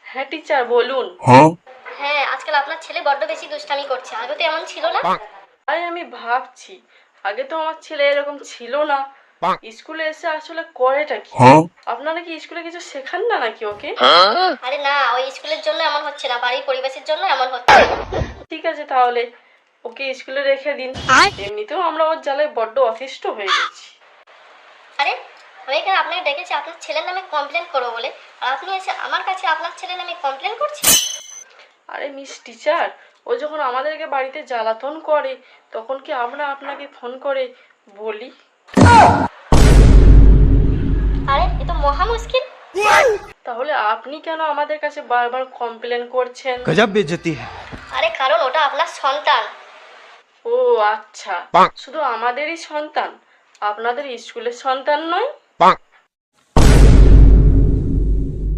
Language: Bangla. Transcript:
হ্যাঁ টিচার বলুন। হ্যাঁ, আজকাল আপনার ছেলে বড্ড বেশি দুষ্টামি করছে, আগে তো এমন ছিল না। তাই আমি ভাবছি, আগে তো আমার ছেলে এরকম ছিল না। স্কুলে এসে আসলে করেটা কি? আপনারা কি স্কুলে কিছু শেখান না নাকি ওকে? আরে না, ওই স্কুলের জন্য এমন হচ্ছে না, বাড়ির পরিবেশের জন্য এমন হচ্ছে। ঠিক আছে তাহলে ওকে স্কুলে রেখে দিন। এমনিতেও আমরা ওর জ্বালায় বড্ড অতিষ্ঠ হয়ে গেছি। আরে, আমি এখানে আপনাকে ডেকেছি আপনার ছেলের নামে কমপ্লেন করবো বলে, আর আপনি এসে আমার কাছে আপনার ছেলের নামে কমপ্লেন করছেন। আরে মিস টিচার, ও যখন আমাদেরকে বাড়িতে জ্বালাতন করে তখন কি আমরা আপনাকে ফোন করে বলি? আরে, এ তো মহা মুশকিল। তাহলে আপনি কেন আমাদের কাছে বারবার কমপ্লেন করছেন? गजब बेइज्जती है। আরে কারণ ওটা আপনার সন্তান। ও আচ্ছা, শুধু আমাদেরই সন্তান, আপনাদের স্কুলের সন্তান নয়?